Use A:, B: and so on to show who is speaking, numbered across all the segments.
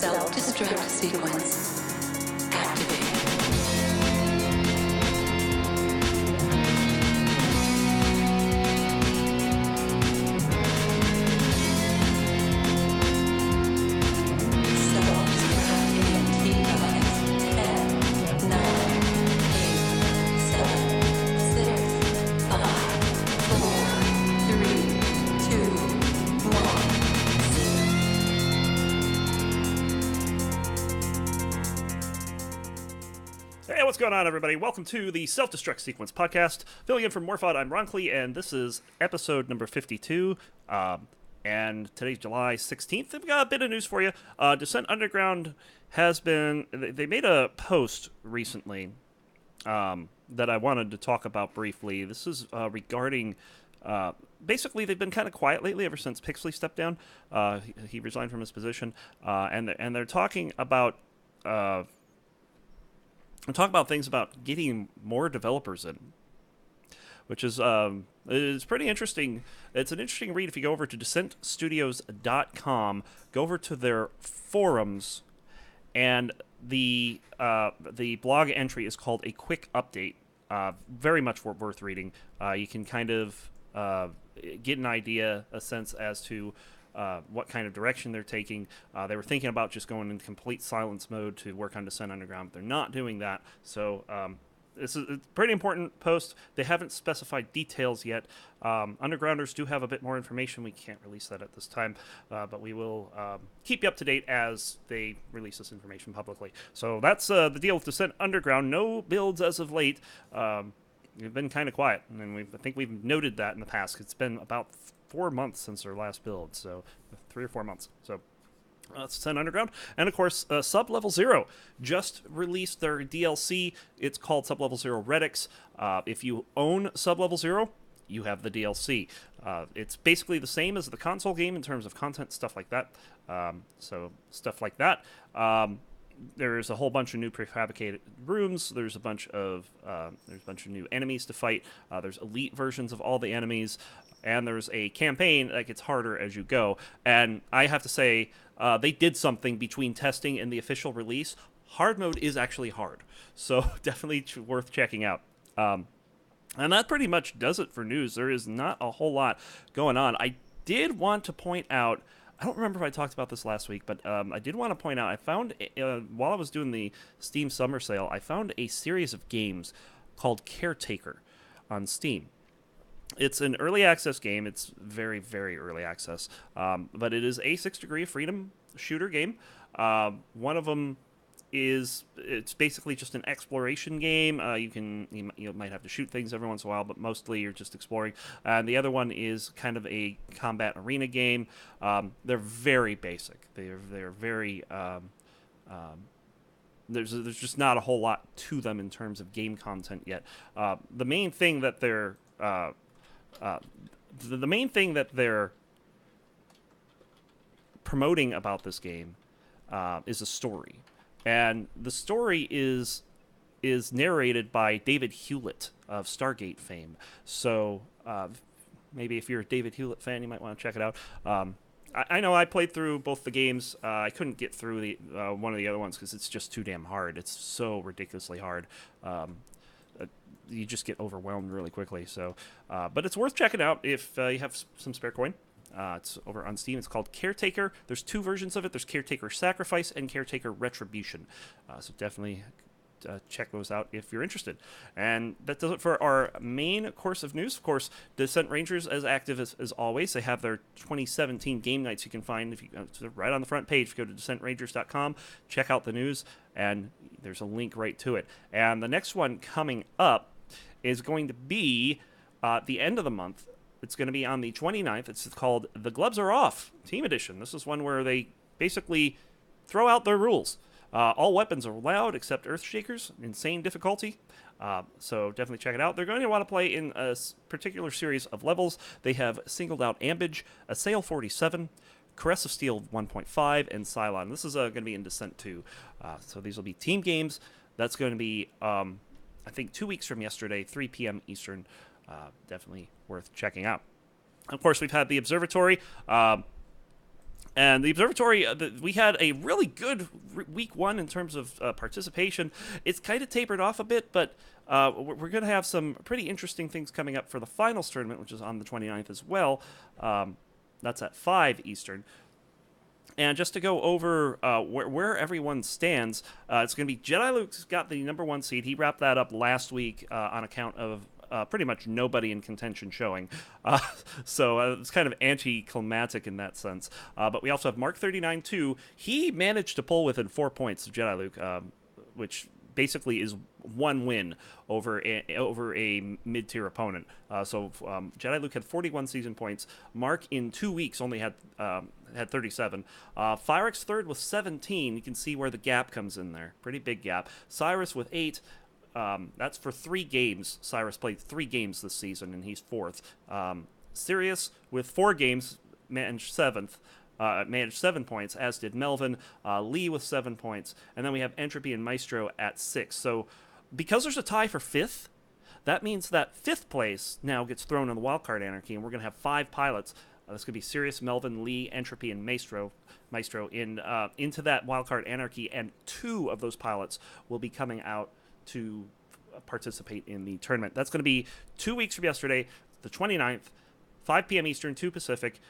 A: Self-Destruct sequence activated.
B: Hey, what's going on, everybody? Welcome to the Self-Destruct Sequence podcast. Filling in for Morphod, I'm Ronckley, and this is episode number 52. And today's July 16th. We've got a bit of news for you. Descent Underground has been... They made a post recently that I wanted to talk about briefly. This is regarding... basically, they've been kind of quiet lately ever since Pixley stepped down. He resigned from his position. And they're talking about... and talk about things about getting more developers in, which is it's pretty interesting. It's an interesting read if you go over to DescentStudios.com, go over to their forums, and the blog entry is called A Quick Update. Very much worth reading. You can kind of get an idea, a sense as to what kind of direction they're taking. They were thinking about just going into complete silence mode to work on Descent Underground, but they're not doing that. So this is a pretty important post. They haven't specified details yet. Undergrounders do have a bit more information. We can't release that at this time, but we will keep you up to date as they release this information publicly. So that's the deal with Descent Underground. No builds as of late. We've been kind of quiet, and I think we've noted that in the past. It's been about 4 months since our last build, so 3 or 4 months. So that's Descent Underground. And of course, Sub-Level Zero just released their DLC. It's called Sub-Level Zero Redux. If you own Sub-Level Zero, you have the DLC. It's basically the same as the console game in terms of content, stuff like that. There's a whole bunch of new prefabricated rooms. There's a bunch of new enemies to fight. There's elite versions of all the enemies, and there's a campaign that gets harder as you go. And I have to say, they did something between testing and the official release. Hard mode is actually hard, so definitely worth checking out. And that pretty much does it for news. There is not a whole lot going on. I did want to point out, I don't remember if I talked about this last week, but I did want to point out, I found, while I was doing the Steam Summer Sale, I found a series of games called Caretaker on Steam. It's an early access game. It's very, very early access, but it is a 6 Degree of Freedom shooter game. One of them it's basically just an exploration game. You might have to shoot things every once in a while, but mostly you're just exploring. And the other one is kind of a combat arena game. They're very basic. They're very there's just not a whole lot to them in terms of game content yet. The main thing that they're promoting about this game is a story. And the story is narrated by David Hewlett of Stargate fame. So Maybe if you're a David Hewlett fan, you might want to check it out. I know I played through both the games. I couldn't get through the one of the other ones because it's just too damn hard. It's so ridiculously hard. You just get overwhelmed really quickly. So, but it's worth checking out if you have some spare coin. It's over on Steam. It's called Caretaker. There's two versions of it. There's Caretaker Sacrifice and Caretaker Retribution. So definitely check those out if you're interested. And that does it for our main course of news. Of course, Descent Rangers as active as always. They have their 2017 game nights you can find if you right on the front page. Go to DescentRangers.com, check out the news, and there's a link right to it. And the next one coming up is going to be the end of the month. It's going to be on the 29th. It's called The Gloves Are Off Team Edition. This is one where they basically throw out their rules. All weapons are allowed except Earthshakers. Insane difficulty. So definitely check it out. They're going to want to play in a particular series of levels. They have singled out Ambage, Assail 47, Caress of Steel 1.5, and Cylon. This is going to be in Descent 2. So these will be team games. That's going to be, I think, 2 weeks from yesterday, 3 p.m. Eastern. Definitely worth checking out. Of course, we've had the Observatory. And the Observatory, we had a really good week one in terms of participation. It's kind of tapered off a bit, but we're going to have some pretty interesting things coming up for the finals tournament, which is on the 29th as well. That's at 5 Eastern. And just to go over where everyone stands, it's going to be Jedi Luke's got the number 1 seed. He wrapped that up last week on account of pretty much nobody in contention showing. So it's kind of anticlimactic in that sense. But we also have Mark 39-2. He managed to pull within 4 points of Jedi Luke, which basically is 1 win over a mid-tier opponent. So Jedi Luke had 41 season points. Mark in 2 weeks only had 37. Fyrex third with 17. You can see where the gap comes in there. Pretty big gap. Cyrus with 8. That's for 3 games. Cyrus played 3 games this season, and he's 4th. Sirius, with 4 games, managed 7th. Managed 7 points, as did Melvin. Lee with 7 points. And then we have Entropy and Maestro at 6. So because there's a tie for 5th, that means that 5th place now gets thrown in the wildcard anarchy, and we're going to have 5 pilots. That's going to be Sirius, Melvin, Lee, Entropy, and Maestro into that wildcard anarchy, and 2 of those pilots will be coming out to participate in the tournament. That's going to be 2 weeks from yesterday, the 29th, 5 p.m. Eastern, 2 Pacific,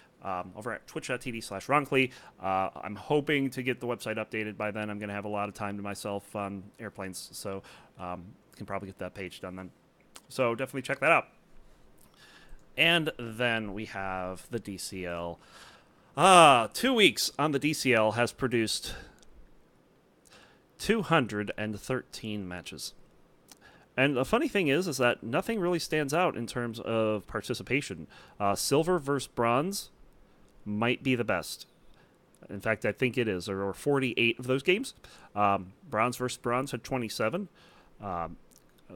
B: over at twitch.tv/Ronkly. I'm hoping to get the website updated by then. I'm going to have a lot of time to myself on airplanes, so can probably get that page done then. So definitely check that out. And then we have the DCL. 2 weeks on the DCL has produced 213 matches. And the funny thing is that nothing really stands out in terms of participation. Silver versus bronze might be the best. In fact, I think it is. There were 48 of those games. Bronze versus bronze had 27.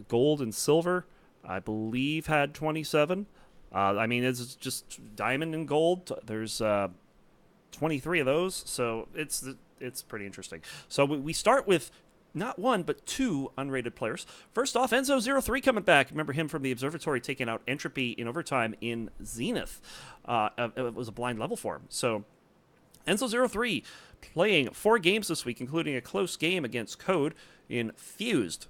B: Gold and silver, I believe, had 27. I mean, it's just diamond and gold. There's 23 of those, so it's pretty interesting. So we start with not 1, but 2 unrated players. First off, Enzo03 coming back. Remember him from the Observatory taking out Entropy in overtime in Zenith. It was a blind level for him. So Enzo03 playing 4 games this week, including a close game against Code in Fused.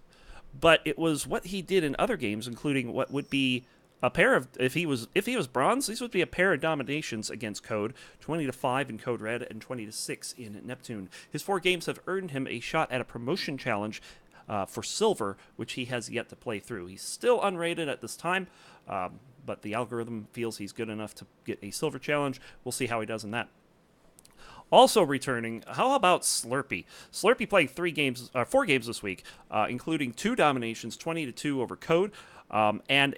B: But it was what he did in other games, including what would be a pair of, if he was bronze, these would be a pair of dominations against Code, 20-5 in Code Red and 20-6 in Neptune. His 4 games have earned him a shot at a promotion challenge for silver, which he has yet to play through. He's still unrated at this time, but the algorithm feels he's good enough to get a silver challenge. We'll see how he does in that. Also returning, how about Slurpee? Slurpee playing 4 games this week, including 2 dominations, 20-2 over Code, and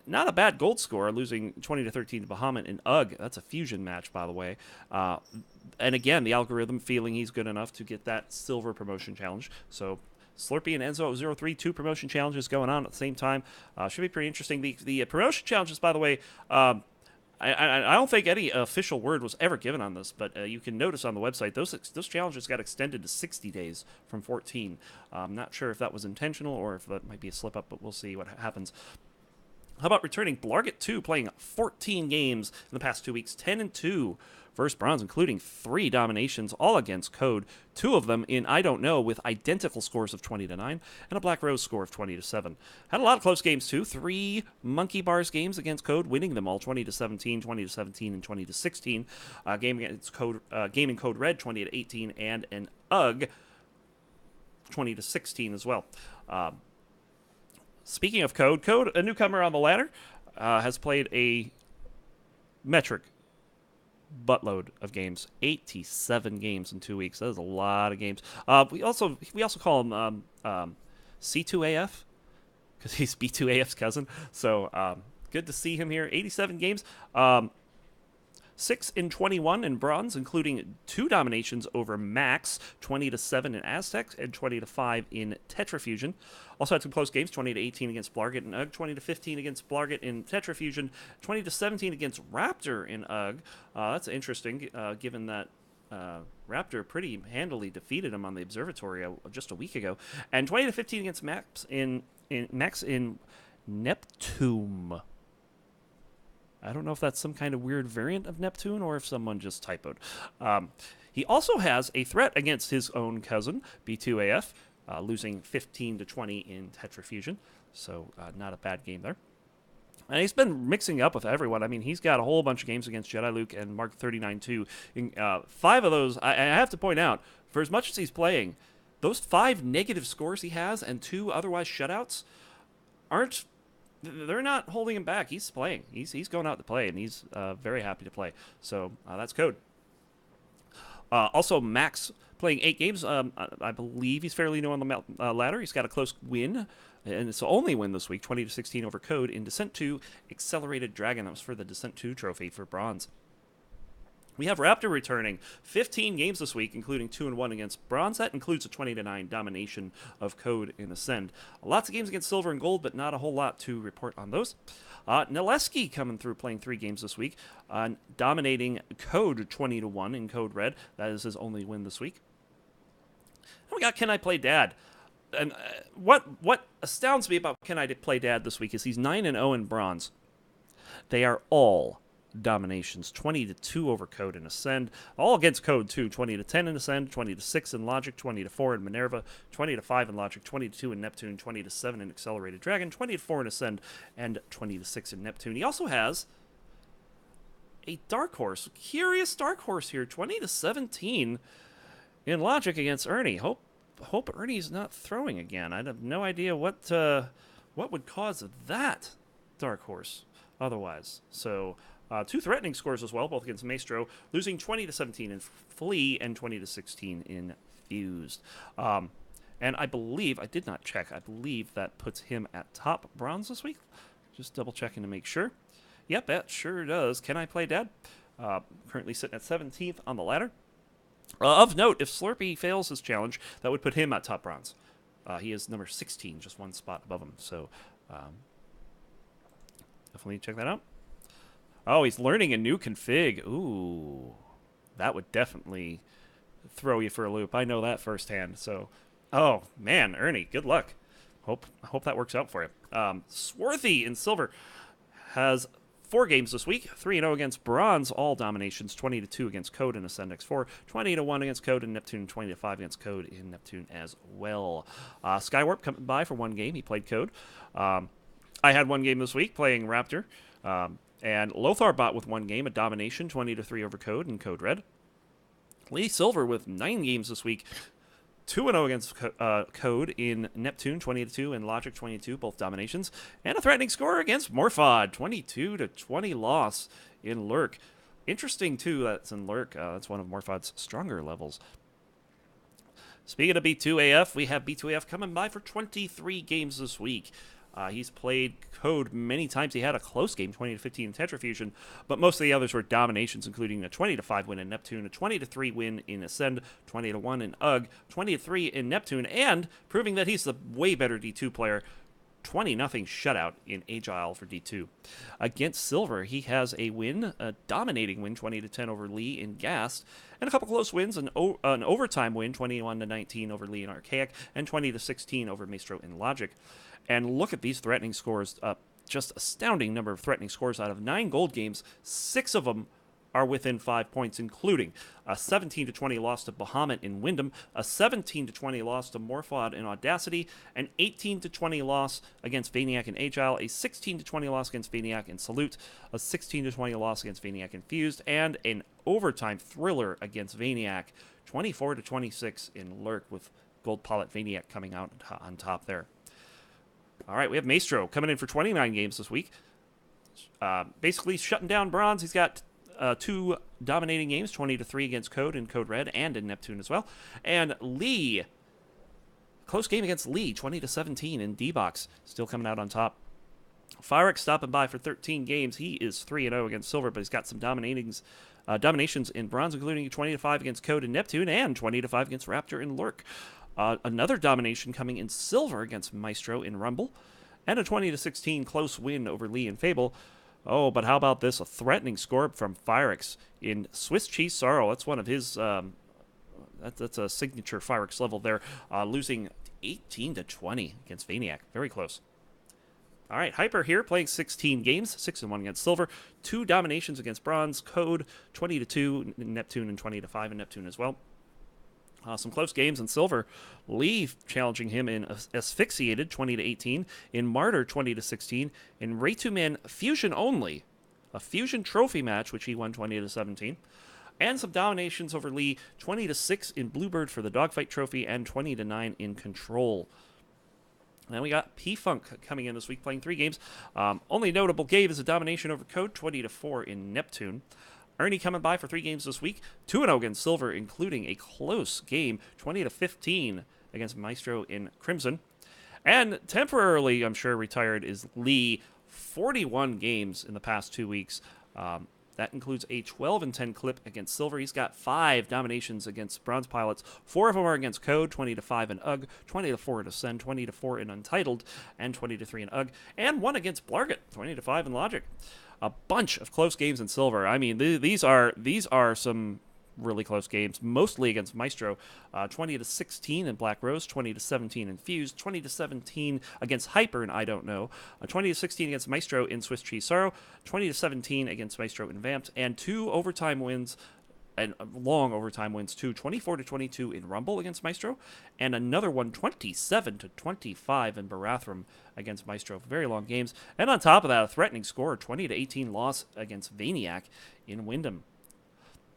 B: not a bad gold score, losing 20-13 to Bahamut in UG. That's a fusion match, by the way. And again, the algorithm feeling he's good enough to get that silver promotion challenge. So Slurpee and Enzo03, 2 promotion challenges going on at the same time. Should be pretty interesting. The promotion challenges, by the way, I don't think any official word was ever given on this, but you can notice on the website those challenges got extended to 60 days from 14. I'm not sure if that was intentional or if that might be a slip-up, but we'll see what happens. How about returning Blarget 2, playing 14 games in the past 2 weeks, 10-2 versus Bronze, including 3 dominations, all against Code. 2 of them in I Don't Know with identical scores of 20-9 and a Black Rose score of 20-7. Had a lot of close games too. 3 Monkey Bars games against Code, winning them all 20-17, 20-17, and 20-16. Game against Code, game in Code Red 20-18, and an UG 20-16 as well. Speaking of Code, a newcomer on the ladder, has played a metric buttload of games. 87 games in 2 weeks. That is a lot of games. We also call him C2AF because he's B2AF's cousin. So good to see him here. 87 games. 6-21 in Bronze, including 2 dominations over Max, 20-7 in Aztecs and 20-5 in Tetrafusion. Also had some close games, 20-18 against Blarget in UG, 20-15 against Blarget in Tetrafusion, 20-17 against Raptor in UG. That's interesting, given that Raptor pretty handily defeated him on the Observatory just a week ago, and 20-15 against Max in Neptune. I don't know if that's some kind of weird variant of Neptune or if someone just typoed. He also has a threat against his own cousin, B2AF, losing 15-20 in Tetrafusion. So not a bad game there. And he's been mixing up with everyone. I mean, he's got a whole bunch of games against Jedi Luke and Mark 39-2. 5 of those, I have to point out, for as much as he's playing, those 5 negative scores he has and 2 otherwise shutouts they're not holding him back. He's playing. He's going out to play, and he's very happy to play. So that's Code. Also, Max playing 8 games. I believe he's fairly new on the ladder. He's got a close win, and it's the only win this week, 20-16 over Code in Descent 2 Accelerated Dragon. That was for the Descent 2 trophy for Bronze. We have Raptor returning 15 games this week, including 2-1 against Bronze. That includes a 20-9 domination of Code in Ascend. Lots of games against Silver and Gold, but not a whole lot to report on those. Naleski coming through, playing 3 games this week, dominating Code 20-1 in Code Red. That is his only win this week. And we got Can I Play Dad? And what astounds me about Can I Play Dad this week is he's 9-0 in Bronze. They are all dominations, 20-2 over Code and Ascend, all against Code too, 20-10 in Ascend, 20-6 in Logic, 20-4 in Minerva, 20-5 in Logic, 22 in Neptune, 20-7 in Accelerated Dragon, 20-4 in Ascend, and 20-6 in Neptune. He also has a dark horse, curious dark horse here, 20-17 in Logic against Ernie. Hope Ernie's not throwing again. I have no idea what would cause that dark horse otherwise. So 2 threatening scores as well, both against Maestro, losing 20-17 in Flea and 20-16 in Fused. And I believe, I did not check, I believe that puts him at top Bronze this week. Just double checking to make sure. Yep, that sure does. Can I Play Dad? Currently sitting at 17th on the ladder. Of note, if Slurpee fails his challenge, that would put him at top Bronze. He is number 16, just 1 spot above him. So definitely check that out. Oh, he's learning a new config. Ooh, that would definitely throw you for a loop. I know that firsthand. So, oh man, Ernie, good luck. Hope that works out for you. Swarthy in Silver has 4 games this week. 3-0 against Bronze, all dominations. 20-2 against Code in Ascend X4. 20-1 against Code in Neptune. 20-5 against Code in Neptune as well. Skywarp coming by for 1 game. He played Code. I had 1 game this week playing Raptor. And Lothar bot with 1 game, a domination, 20-3 over Code in Code Red. Lee Silver with 9 games this week, 2-0 against Code in Neptune, 20-2, and Logic 22, both dominations, and a threatening score against Morphod, 22-20 loss in Lurk. Interesting too, that's in Lurk. That's one of Morphod's stronger levels. Speaking of B2AF, we have B2AF coming by for 23 games this week. He's played Code many times. He had a close game, 20-15 in Tetrafusion, but most of the others were dominations, including a 20-5 win in Neptune, a 20-3 win in Ascend, 20-1 in UG, 20-3 in Neptune, and proving that he's the way better D2 player, 20-0 shutout in Agile for D2. Against Silver, he has a win, a dominating win, 20-10 over Lee in Gast, and a couple close wins, an overtime win, 21-19 over Lee in Archaic, and 20-16 over Maestro in Logic. And look at these threatening scores. just astounding number of threatening scores. Out of 9 gold games, 6 of them are within 5 points, including a 17-20 loss to Bahamut in Wyndham, a 17-20 loss to Morphod in Audacity, an 18-20 loss against Vaniac in Agile, a 16-20 loss against Vaniac in Salute, a 16-20 loss against Vaniac in Fused, and an overtime thriller against Vaniac, 24-26 in Lurk, with Gold Pilot Vaniac coming out on top there. All right, we have Maestro coming in for 29 games this week. Basically shutting down Bronze. He's got 2 dominating games, 20-3 against Code in Code Red and in Neptune as well. And Lee, close game against Lee, 20-17 in D-Box, still coming out on top. Fyrex stopping by for 13 games. He is 3-0 against Silver, but he's got some dominations in Bronze, including 20-5 against Code in Neptune and 20-5 against Raptor in Lurk. Another domination coming in Silver against Maestro in Rumble, and a 20-16 close win over Lee in Fable. Oh, but how about this? A threatening score from Fyrex in Swiss Cheese Sorrow. That's one of his, that's a signature Fyrex level there, losing 18-20 against Vaniac. Very close. All right, Hyper here, playing 16 games, 6-1 against Silver, 2 dominations against Bronze, Code, 20-2 in Neptune and 20-5 in Neptune as well. Some close games in Silver. Lee challenging him in Asphyxiated, 20-18. In Martyr, 20-16. In Raytuman Fusion only, a Fusion trophy match, which he won 20-17. And some dominations over Lee, 20-6 in Bluebird for the Dogfight trophy, and 20-9 in Control. Then we got P-Funk coming in this week, playing 3 games. Only notable game is a domination over Code, 20-4 in Neptune. Ernie coming by for 3 games this week, 2-0 against Silver, including a close game, 20-15 against Maestro in Crimson. And temporarily, I'm sure, retired is Lee, 41 games in the past 2 weeks. That includes a 12-10 clip against Silver. He's got 5 dominations against Bronze Pilots. 4 of them are against Code, 20-5 in UG, 20-4 in Ascend, 20-4 in Untitled, and 20-3 in UG, and 1 against Blarget, 20-5 in Logic. A bunch of close games in Silver. I mean, these are some really close games, mostly against Maestro. 20-16 in Black Rose, 20-17 in Fuse, 20-17 against Hyper in I Don't Know, 20-16 against Maestro in Swiss Cheese Sorrow, 20-17 against Maestro in Vamped, and 2 overtime wins, and long overtime wins too, 24-22 in Rumble against Maestro, and another one, 27-25 in Barathrum against Maestro. Very long games. And on top of that, a threatening score, 20-18 loss against Vaniac in Wyndham.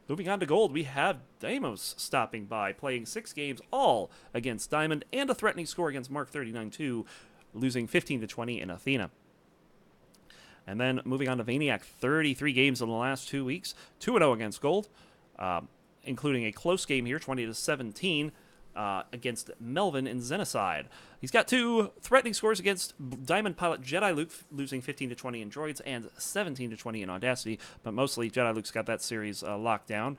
B: Moving on to Gold, we have Deimos stopping by, playing 6 games, all against Diamond, and a threatening score against Mark 39-2, losing 15-20 in Athena. And then moving on to Vaniac, 33 games in the last 2 weeks, 2-0 against Gold, including a close game here, 20-17 against Melvin in Xenocide. He's got 2 threatening scores against Diamond Pilot Jedi Luke, losing 15-20 in Droids and 17-20 in Audacity, but mostly Jedi Luke's got that series locked down.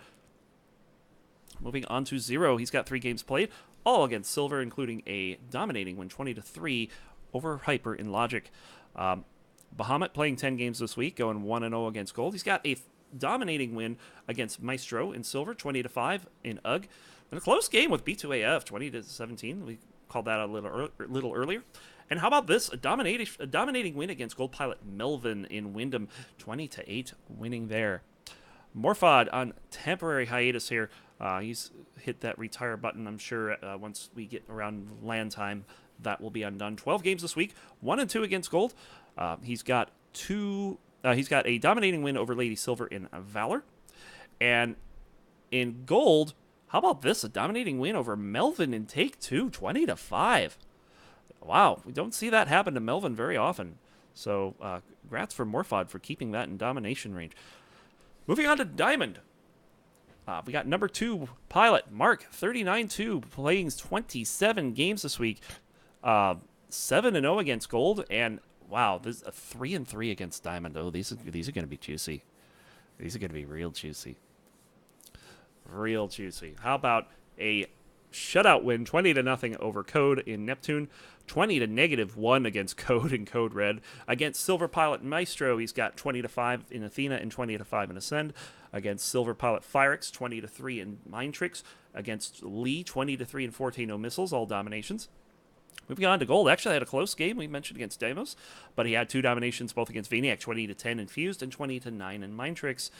B: Moving on to Zero, he's got 3 games played, all against Silver, including a dominating win, 20-3 over Hyper in Logic. Bahamut playing 10 games this week, going 1-0 against Gold. He's got a dominating win against Maestro in Silver, 20-5 in UG. And a close game with B2AF, 20-17. We called that a little earlier. And how about this? A dominating win against Gold Pilot Melvin in Wyndham, 20-8 winning there. Morphod on temporary hiatus here. He's hit that retire button. I'm sure once we get around land time, that will be undone. 12 games this week, 1-2 against Gold. He's got a dominating win over Lady Silver in Valor. And in Gold, how about this? A dominating win over Melvin in Take 2, 20-5. Wow, we don't see that happen to Melvin very often. So, congrats for Morphod for keeping that in domination range. Moving on to Diamond. We got number 2 pilot, Mark, 39-2, playing 27 games this week. 7-0 against Gold, and wow, this is a 3-3 against Diamond. Oh, these are going to be juicy. These are going to be real juicy. Real juicy. How about a shutout win, 20-0 over Code in Neptune, 20-1 against Code in Code Red. Against Silver Pilot Maestro, he's got 20-5 in Athena and 20-5 in Ascend. Against Silver Pilot Fyrex, 20-3 in Mind Tricks. Against Lee, 20-3 and 14 no missiles, all dominations. Moving on to gold. Actually, had a close game we mentioned against Deimos, but he had 2 dominations both against Vaniac, 20-10 in Fused and 20-9 in Mind Tricks.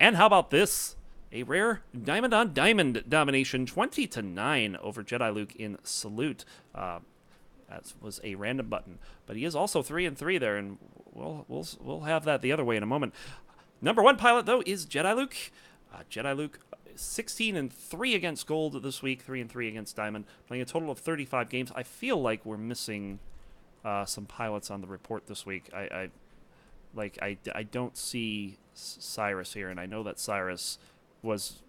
B: And how about this? A rare Diamond on Diamond domination, 20-9 over Jedi Luke in Salute. That was a random button, but he is also 3-3 there, and we'll have that the other way in a moment. Number 1 pilot though is Jedi Luke. Jedi Luke 16-3 against gold this week, 3-3 against diamond, playing a total of 35 games. I feel like we're missing some pilots on the report this week. I don't see Cyrus here, and I know that Cyrus was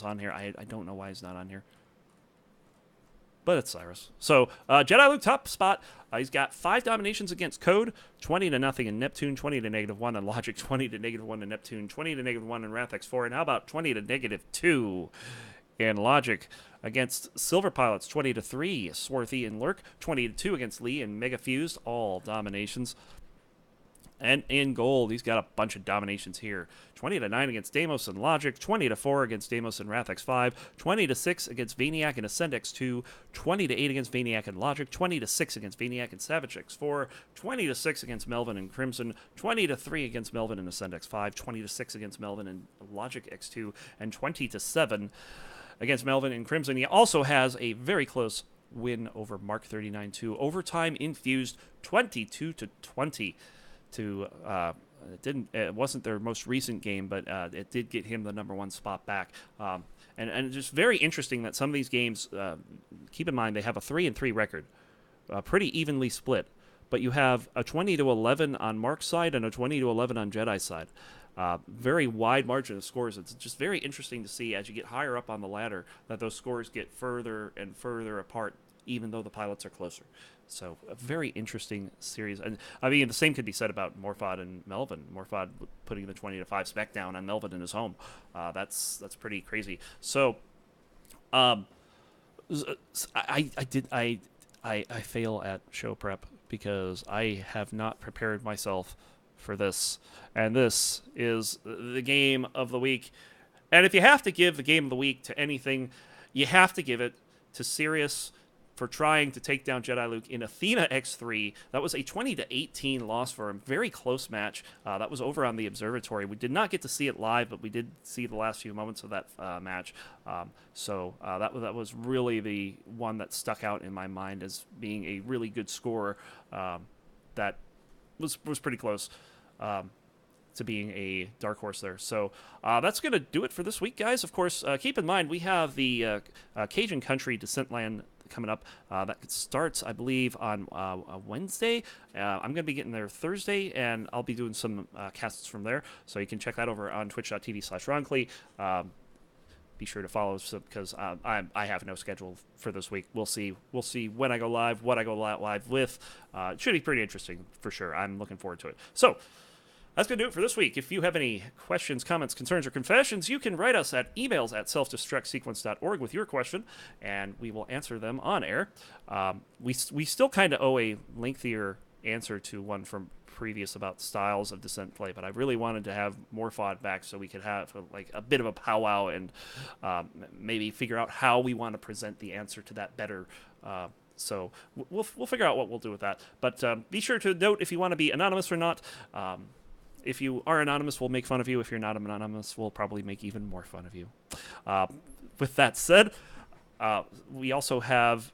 B: on here. I don't know why he's not on here, but it's Cyrus. So Jedi Luke top spot. He's got 5 dominations against Code, 20-0 in Neptune, 20-1 in Logic, 20-1 in Neptune, 20-1 in Wrath X4, and how about 20-2 in Logic against Silver Pilots, 20-3 Swarthy and Lurk, 20-2 against Lee and Mega Fused, all dominations. And in gold, he's got a bunch of dominations here. 20-9 against Deimos and Logic, 20-4 against Deimos and Wrath X5, 20-6 against Vaniac and Ascend X2, 20-8 against Vaniac and Logic, 20-6 against Vaniac and Savage X4, 20-6 against Melvin and Crimson, 20-3 against Melvin and Ascend X5, 20-6 against Melvin and Logic X2, and 20-7 against Melvin and Crimson. He also has a very close win over Mark 39-2. Overtime infused 22-20. It wasn't their most recent game, but it did get him the number 1 spot back. And it's just very interesting that some of these games, keep in mind, they have a 3-3 record, pretty evenly split. But you have a 20-11 on Mark's side and a 20-11 on Jedi's side. Very wide margin of scores. It's just very interesting to see as you get higher up on the ladder that those scores get further and further apart, even though the pilots are closer. So a very interesting series. And I mean, the same could be said about Morphod and Melvin. Morphod putting the 20-5 spec down on Melvin in his home. That's pretty crazy. So I fail at show prep because I have not prepared myself for this. And this is the game of the week. And if you have to give the game of the week to anything, you have to give it to Sirius for trying to take down Jedi Luke in Athena X3. That was a 20-18 loss for him. Very close match. That was over on the observatory. We did not get to see it live, but we did see the last few moments of that match. So that was really the one that stuck out in my mind as being a really good score. That was pretty close to being a dark horse there. So that's going to do it for this week, guys. Of course, keep in mind we have the Cajun Country Descent Land coming up. That starts, I believe, on Wednesday. I'm going to be getting there Thursday, and I'll be doing some casts from there. So you can check that over on twitch.tv/Roncley. Be sure to follow us because I have no schedule for this week. We'll see when I go live, what I go live with. It should be pretty interesting for sure. I'm looking forward to it. So that's going to do it for this week. If you have any questions, comments, concerns, or confessions, you can write us at emails@selfdestructsequence.org with your question, and we will answer them on air. We still kind of owe a lengthier answer to one from previous about styles of Descent play, but I really wanted to have Morphod back so we could have a bit of a powwow and maybe figure out how we want to present the answer to that better. So we'll figure out what we'll do with that. But be sure to note if you want to be anonymous or not. If you are anonymous, we'll make fun of you. If you're not anonymous, we'll probably make even more fun of you. With that said, we also have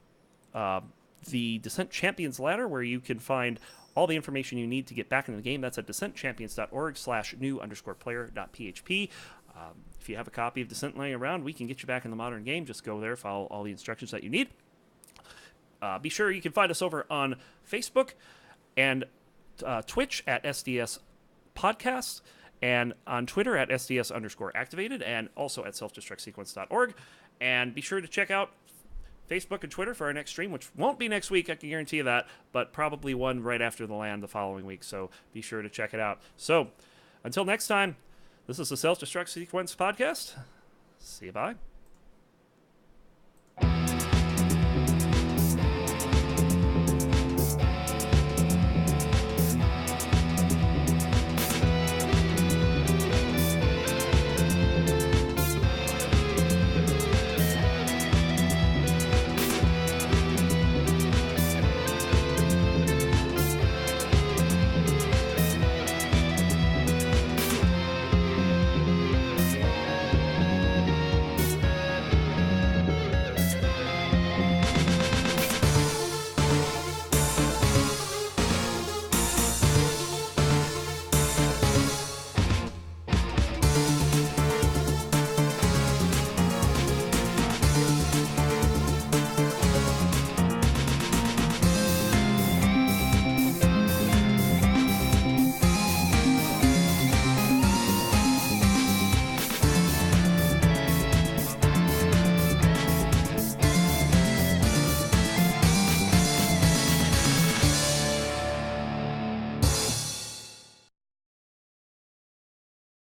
B: the Descent Champions Ladder, where you can find all the information you need to get back into the game. That's at descentchampions.org/new_player.php. If you have a copy of Descent laying around, we can get you back in the modern game. Just go there, follow all the instructions that you need. Be sure you can find us over on Facebook and Twitch at SDS Podcast, and on Twitter at SDS_activated, and also at selfdestructsequence.org. And be sure to check out Facebook and Twitter for our next stream, which won't be next week, I can guarantee you that, but probably one right after the land the following week, so be sure to check it out. So, until next time, this is the Self-Destruct Sequence Podcast. See you, bye.